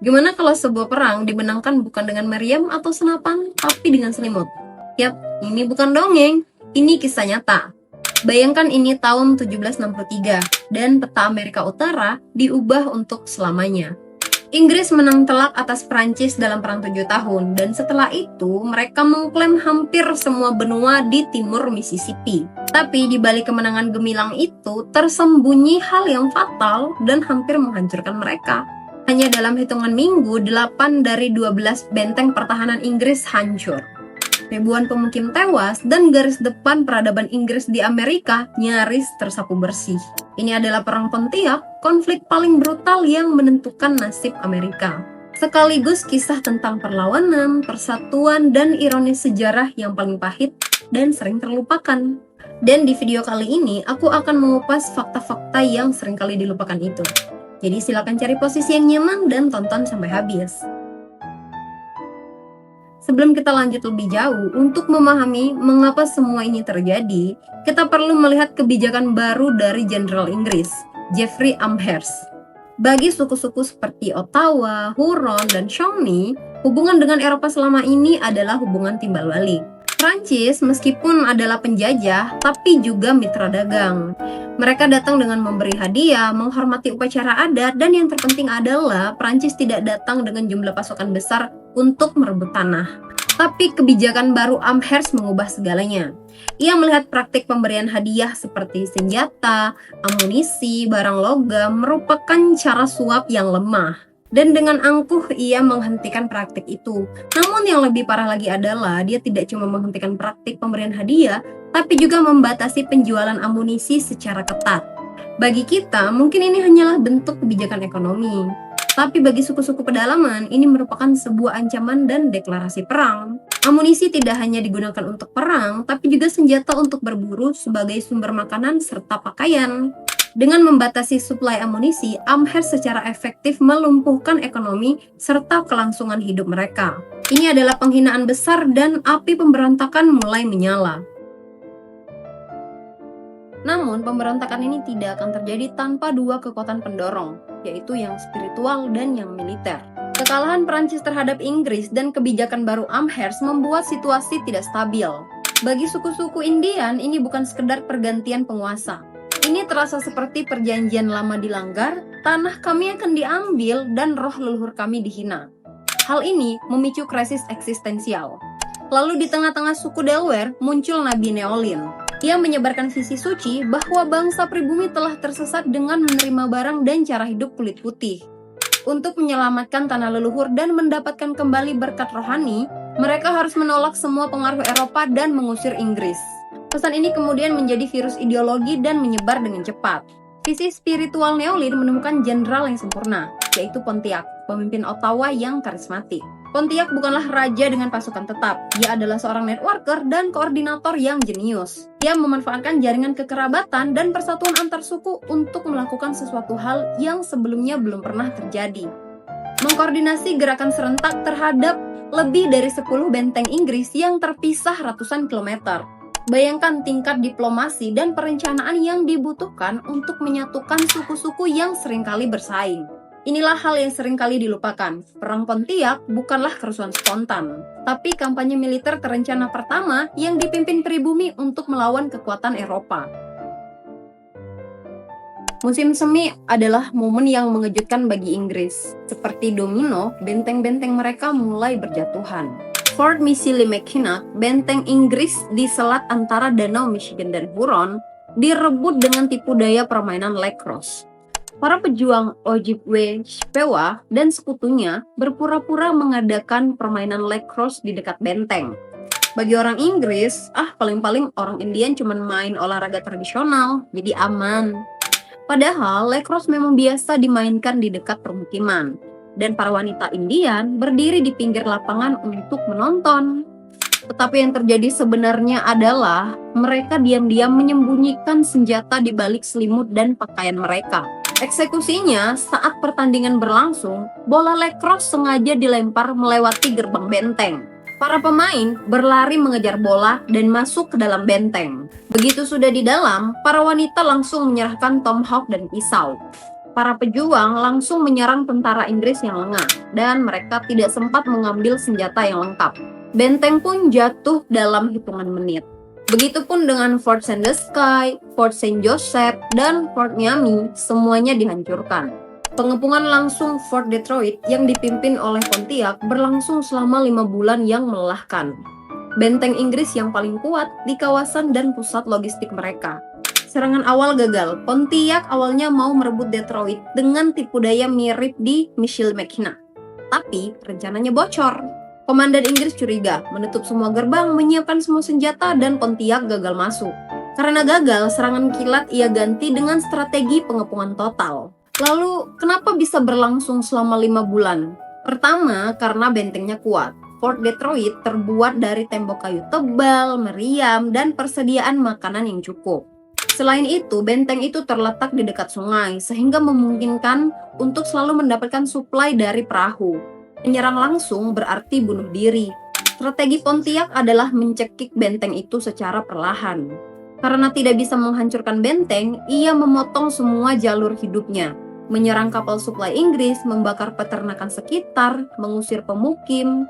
Gimana kalau sebuah perang dimenangkan bukan dengan meriam atau senapan, tapi dengan selimut? Yap, ini bukan dongeng, ini kisah nyata. Bayangkan ini tahun 1763, dan peta Amerika Utara diubah untuk selamanya. Inggris menang telak atas Prancis dalam perang 7 tahun, dan setelah itu mereka mengklaim hampir semua benua di timur Mississippi. Tapi di balik kemenangan gemilang itu tersembunyi hal yang fatal dan hampir menghancurkan mereka. Hanya dalam hitungan minggu, 8 dari 12 benteng pertahanan Inggris hancur. Ribuan pemukim tewas dan garis depan peradaban Inggris di Amerika nyaris tersapu bersih. Ini adalah Perang Pontiac, konflik paling brutal yang menentukan nasib Amerika. Sekaligus kisah tentang perlawanan, persatuan, dan ironis sejarah yang paling pahit dan sering terlupakan. Dan di video kali ini, aku akan mengupas fakta-fakta yang seringkali dilupakan itu. Jadi silakan cari posisi yang nyaman dan tonton sampai habis. Sebelum kita lanjut lebih jauh, untuk memahami mengapa semua ini terjadi, kita perlu melihat kebijakan baru dari Jenderal Inggris, Jeffrey Amherst. Bagi suku-suku seperti Ottawa, Huron, dan Shawnee, hubungan dengan Eropa selama ini adalah hubungan timbal balik. Prancis meskipun adalah penjajah, tapi juga mitra dagang. Mereka datang dengan memberi hadiah, menghormati upacara adat, dan yang terpenting adalah Prancis tidak datang dengan jumlah pasukan besar untuk merebut tanah. Tapi kebijakan baru Amherst mengubah segalanya. Ia melihat praktik pemberian hadiah seperti senjata, amunisi, barang logam merupakan cara suap yang lemah. Dan dengan angkuh ia menghentikan praktik itu. Namun yang lebih parah lagi adalah dia tidak cuma menghentikan praktik pemberian hadiah, tapi juga membatasi penjualan amunisi secara ketat. Bagi kita, mungkin ini hanyalah bentuk kebijakan ekonomi. Tapi bagi suku-suku pedalaman, ini merupakan sebuah ancaman dan deklarasi perang. Amunisi tidak hanya digunakan untuk perang, tapi juga senjata untuk berburu sebagai sumber makanan serta pakaian. Dengan membatasi suplai amunisi, Amherst secara efektif melumpuhkan ekonomi serta kelangsungan hidup mereka. Ini adalah penghinaan besar dan api pemberontakan mulai menyala. Namun, pemberontakan ini tidak akan terjadi tanpa dua kekuatan pendorong, yaitu yang spiritual dan yang militer. Kekalahan Prancis terhadap Inggris dan kebijakan baru Amherst membuat situasi tidak stabil. Bagi suku-suku Indian, ini bukan sekedar pergantian penguasa. Ini terasa seperti perjanjian lama dilanggar, tanah kami akan diambil, dan roh leluhur kami dihina. Hal ini memicu krisis eksistensial. Lalu di tengah-tengah suku Delaware muncul Nabi Neolin. Ia menyebarkan visi suci bahwa bangsa pribumi telah tersesat dengan menerima barang dan cara hidup kulit putih. Untuk menyelamatkan tanah leluhur dan mendapatkan kembali berkat rohani, mereka harus menolak semua pengaruh Eropa dan mengusir Inggris. Pesan ini kemudian menjadi virus ideologi dan menyebar dengan cepat. Visi spiritual Neolin menemukan jenderal yang sempurna, yaitu Pontiac, pemimpin Ottawa yang karismatik. Pontiac bukanlah raja dengan pasukan tetap. Dia adalah seorang networker dan koordinator yang jenius. Dia memanfaatkan jaringan kekerabatan dan persatuan antar suku untuk melakukan sesuatu hal yang sebelumnya belum pernah terjadi. Mengkoordinasi gerakan serentak terhadap lebih dari 10 benteng Inggris yang terpisah ratusan kilometer. Bayangkan tingkat diplomasi dan perencanaan yang dibutuhkan untuk menyatukan suku-suku yang seringkali bersaing. Inilah hal yang seringkali dilupakan. Perang Pontiac bukanlah kerusuhan spontan, tapi kampanye militer terencana pertama yang dipimpin pribumi untuk melawan kekuatan Eropa. Musim semi adalah momen yang mengejutkan bagi Inggris. Seperti domino, benteng-benteng mereka mulai berjatuhan. Fort Michilimackinac, benteng Inggris di selat antara Danau Michigan dan Huron, direbut dengan tipu daya permainan lacrosse. Para pejuang Ojibwe, Chippewa, dan sekutunya berpura-pura mengadakan permainan lacrosse di dekat benteng. Bagi orang Inggris, paling-paling orang Indian cuma main olahraga tradisional, jadi aman. Padahal lacrosse memang biasa dimainkan di dekat permukiman, dan para wanita Indian berdiri di pinggir lapangan untuk menonton. Tetapi yang terjadi sebenarnya adalah mereka diam-diam menyembunyikan senjata di balik selimut dan pakaian mereka. Eksekusinya, saat pertandingan berlangsung, bola lacrosse sengaja dilempar melewati gerbang benteng. Para pemain berlari mengejar bola dan masuk ke dalam benteng. Begitu sudah di dalam, para wanita langsung menyerahkan tomahawk dan pisau. Para pejuang langsung menyerang tentara Inggris yang lengah, dan mereka tidak sempat mengambil senjata yang lengkap. Benteng pun jatuh dalam hitungan menit. Begitupun dengan Fort Sandusky, Fort Saint Joseph, dan Fort Miami, semuanya dihancurkan. Pengepungan langsung Fort Detroit yang dipimpin oleh Pontiac berlangsung selama 5 bulan yang melelahkan. Benteng Inggris yang paling kuat di kawasan dan pusat logistik mereka. Serangan awal gagal. Pontiac awalnya mau merebut Detroit dengan tipu daya mirip di Michilimackinac. Tapi rencananya bocor. Komandan Inggris curiga, menutup semua gerbang, menyiapkan semua senjata, dan Pontiac gagal masuk. Karena gagal, serangan kilat ia ganti dengan strategi pengepungan total. Lalu, kenapa bisa berlangsung selama 5 bulan? Pertama, karena bentengnya kuat. Fort Detroit terbuat dari tembok kayu tebal, meriam, dan persediaan makanan yang cukup. Selain itu, benteng itu terletak di dekat sungai, sehingga memungkinkan untuk selalu mendapatkan suplai dari perahu. Menyerang langsung berarti bunuh diri. Strategi Pontiac adalah mencekik benteng itu secara perlahan. Karena tidak bisa menghancurkan benteng, ia memotong semua jalur hidupnya. Menyerang kapal suplai Inggris, membakar peternakan sekitar, mengusir pemukim,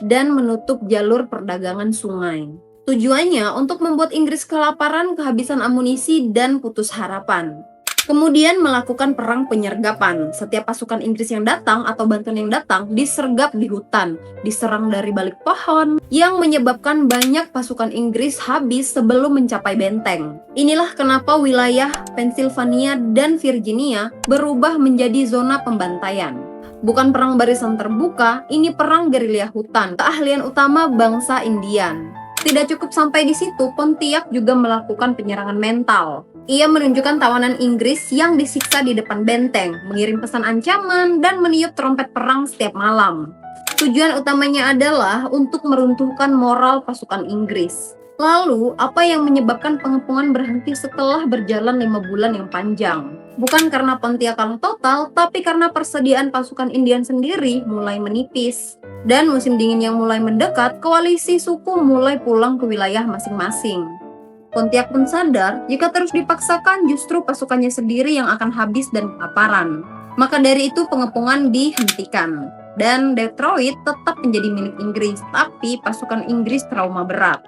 dan menutup jalur perdagangan sungai. Tujuannya untuk membuat Inggris kelaparan, kehabisan amunisi, dan putus harapan. Kemudian melakukan perang penyergapan. Setiap pasukan Inggris yang datang atau bantuan yang datang disergap di hutan, diserang dari balik pohon, yang menyebabkan banyak pasukan Inggris habis sebelum mencapai benteng. Inilah kenapa wilayah Pennsylvania dan Virginia berubah menjadi zona pembantaian. Bukan perang barisan terbuka, ini perang gerilya hutan, keahlian utama bangsa Indian. Tidak cukup sampai di situ, Pontiac juga melakukan penyerangan mental. Ia menunjukkan tawanan Inggris yang disiksa di depan benteng, mengirim pesan ancaman, dan meniup trompet perang setiap malam. Tujuan utamanya adalah untuk meruntuhkan moral pasukan Inggris. Lalu, apa yang menyebabkan pengepungan berhenti setelah berjalan 5 bulan yang panjang? Bukan karena Pontiac kalah total, tapi karena persediaan pasukan Indian sendiri mulai menipis. Dan musim dingin yang mulai mendekat, koalisi suku mulai pulang ke wilayah masing-masing. Pontiac pun sadar, jika terus dipaksakan justru pasukannya sendiri yang akan habis dan kelaparan. Maka dari itu pengepungan dihentikan. Dan Detroit tetap menjadi milik Inggris, tapi pasukan Inggris trauma berat.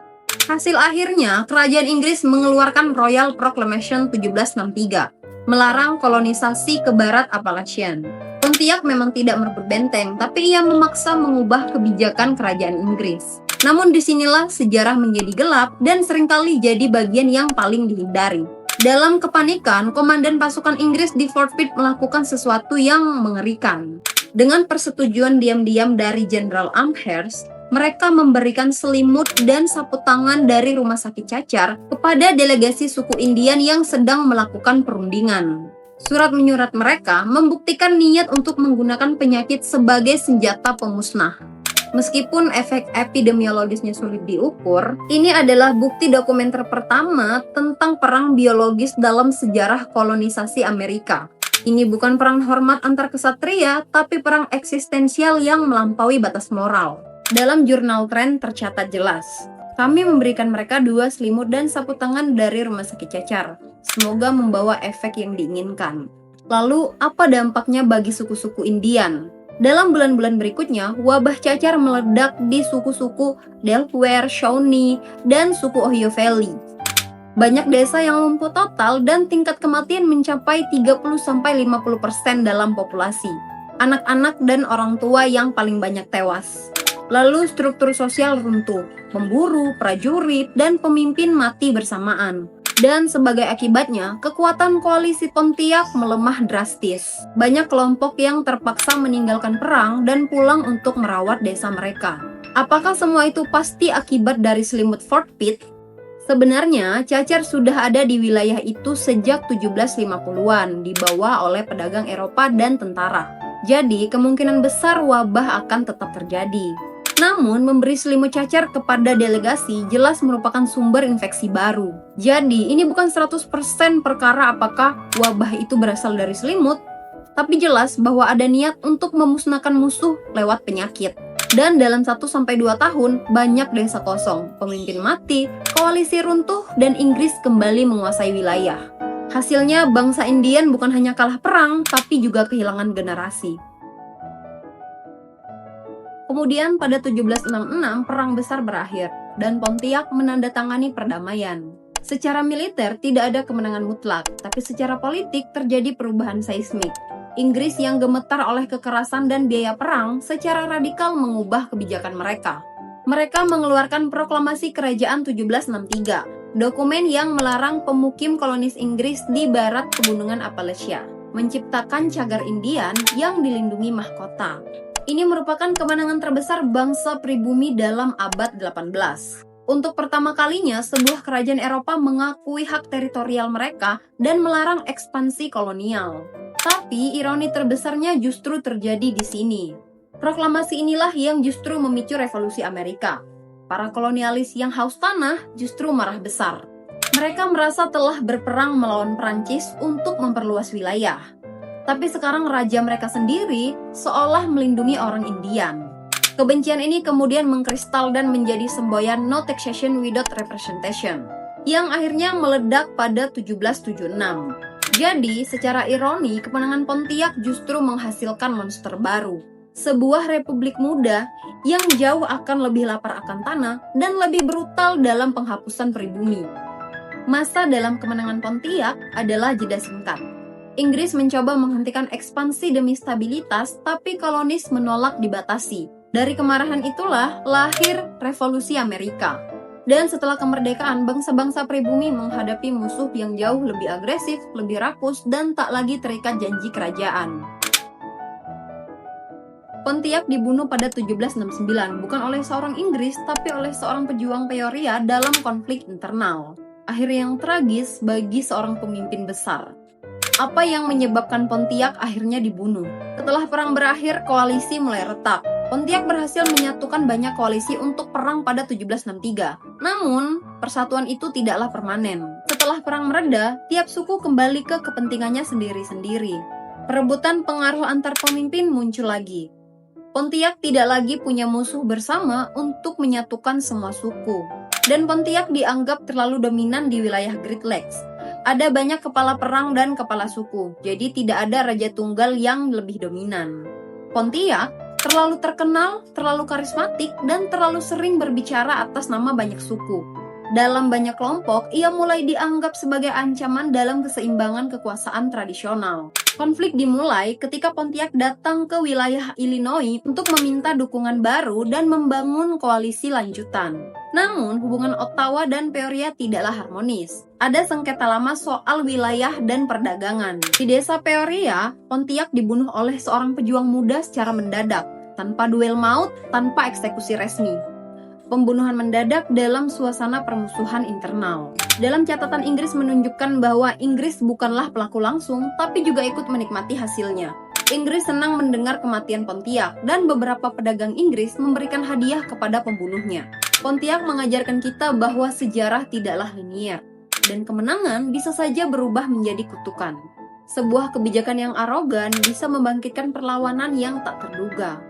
Hasil akhirnya, kerajaan Inggris mengeluarkan Royal Proclamation 1763, melarang kolonisasi ke barat Appalachian. Pontiac memang tidak merebut benteng, tapi ia memaksa mengubah kebijakan kerajaan Inggris. Namun disinilah sejarah menjadi gelap dan seringkali jadi bagian yang paling dihindari. Dalam kepanikan, komandan pasukan Inggris di Fort Pitt melakukan sesuatu yang mengerikan. Dengan persetujuan diam-diam dari Jenderal Amherst, mereka memberikan selimut dan sapu tangan dari rumah sakit cacar kepada delegasi suku Indian yang sedang melakukan perundingan. Surat menyurat mereka membuktikan niat untuk menggunakan penyakit sebagai senjata pemusnah. Meskipun efek epidemiologisnya sulit diukur, ini adalah bukti dokumenter pertama tentang perang biologis dalam sejarah kolonisasi Amerika. Ini bukan perang hormat antar kesatria, tapi perang eksistensial yang melampaui batas moral. Dalam jurnal Trend tercatat jelas, kami memberikan mereka 2 selimut dan sapu tangan dari rumah sakit cacar. Semoga membawa efek yang diinginkan. Lalu, apa dampaknya bagi suku-suku Indian? Dalam bulan-bulan berikutnya, wabah cacar meledak di suku-suku Delaware, Shawnee, dan suku Ohio Valley. Banyak desa yang lumpuh total dan tingkat kematian mencapai 30-50% dalam populasi. Anak-anak dan orang tua yang paling banyak tewas. Lalu struktur sosial runtuh, pemburu, prajurit, dan pemimpin mati bersamaan. Dan sebagai akibatnya, kekuatan koalisi Pontiac melemah drastis. Banyak kelompok yang terpaksa meninggalkan perang dan pulang untuk merawat desa mereka. Apakah semua itu pasti akibat dari selimut Fort Pitt? Sebenarnya, cacar sudah ada di wilayah itu sejak 1750-an, dibawa oleh pedagang Eropa dan tentara. Jadi, kemungkinan besar wabah akan tetap terjadi. Namun, memberi selimut cacar kepada delegasi jelas merupakan sumber infeksi baru. Jadi, ini bukan 100% perkara apakah wabah itu berasal dari selimut, tapi jelas bahwa ada niat untuk memusnahkan musuh lewat penyakit. Dan dalam 1-2 tahun, banyak desa kosong, pemimpin mati, koalisi runtuh, dan Inggris kembali menguasai wilayah. Hasilnya, bangsa Indian bukan hanya kalah perang, tapi juga kehilangan generasi. Kemudian pada 1766, perang besar berakhir, dan Pontiac menandatangani perdamaian. Secara militer tidak ada kemenangan mutlak, tapi secara politik terjadi perubahan seismik. Inggris yang gemetar oleh kekerasan dan biaya perang secara radikal mengubah kebijakan mereka. Mereka mengeluarkan proklamasi kerajaan 1763, dokumen yang melarang pemukim kolonis Inggris di barat pegunungan Appalachia, menciptakan cagar Indian yang dilindungi mahkota. Ini merupakan kemenangan terbesar bangsa pribumi dalam abad 18. Untuk pertama kalinya, sebuah kerajaan Eropa mengakui hak teritorial mereka dan melarang ekspansi kolonial. Tapi, ironi terbesarnya justru terjadi di sini. Proklamasi inilah yang justru memicu revolusi Amerika. Para kolonialis yang haus tanah justru marah besar. Mereka merasa telah berperang melawan Prancis untuk memperluas wilayah. Tapi sekarang raja mereka sendiri seolah melindungi orang Indian. Kebencian ini kemudian mengkristal dan menjadi semboyan No Taxation Without Representation, yang akhirnya meledak pada 1776. Jadi, secara ironi, kemenangan Pontiac justru menghasilkan monster baru. Sebuah republik muda yang jauh akan lebih lapar akan tanah dan lebih brutal dalam penghapusan pribumi. Masa dalam kemenangan Pontiac adalah jeda singkat. Inggris mencoba menghentikan ekspansi demi stabilitas, tapi kolonis menolak dibatasi. Dari kemarahan itulah lahir Revolusi Amerika. Dan setelah kemerdekaan, bangsa-bangsa pribumi menghadapi musuh yang jauh lebih agresif, lebih rakus, dan tak lagi terikat janji kerajaan. Pontiac dibunuh pada 1769, bukan oleh seorang Inggris, tapi oleh seorang pejuang Peoria dalam konflik internal. Akhir yang tragis bagi seorang pemimpin besar. Apa yang menyebabkan Pontiac akhirnya dibunuh? Setelah perang berakhir, koalisi mulai retak. Pontiac berhasil menyatukan banyak koalisi untuk perang pada 1763. Namun, persatuan itu tidaklah permanen. Setelah perang mereda, tiap suku kembali ke kepentingannya sendiri-sendiri. Perebutan pengaruh antar pemimpin muncul lagi. Pontiac tidak lagi punya musuh bersama untuk menyatukan semua suku. Dan Pontiac dianggap terlalu dominan di wilayah Great Lakes. Ada banyak kepala perang dan kepala suku, jadi tidak ada raja tunggal yang lebih dominan. Pontiac terlalu terkenal, terlalu karismatik, dan terlalu sering berbicara atas nama banyak suku. Dalam banyak kelompok, ia mulai dianggap sebagai ancaman dalam keseimbangan kekuasaan tradisional. Konflik dimulai ketika Pontiac datang ke wilayah Illinois untuk meminta dukungan baru dan membangun koalisi lanjutan. Namun, hubungan Ottawa dan Peoria tidaklah harmonis. Ada sengketa lama soal wilayah dan perdagangan. Di desa Peoria, Pontiac dibunuh oleh seorang pejuang muda secara mendadak, tanpa duel maut, tanpa eksekusi resmi. Pembunuhan mendadak dalam suasana permusuhan internal. Dalam catatan Inggris menunjukkan bahwa Inggris bukanlah pelaku langsung, tapi juga ikut menikmati hasilnya. Inggris senang mendengar kematian Pontiac, dan beberapa pedagang Inggris memberikan hadiah kepada pembunuhnya. Pontiac mengajarkan kita bahwa sejarah tidaklah linier, dan kemenangan bisa saja berubah menjadi kutukan. Sebuah kebijakan yang arogan bisa membangkitkan perlawanan yang tak terduga.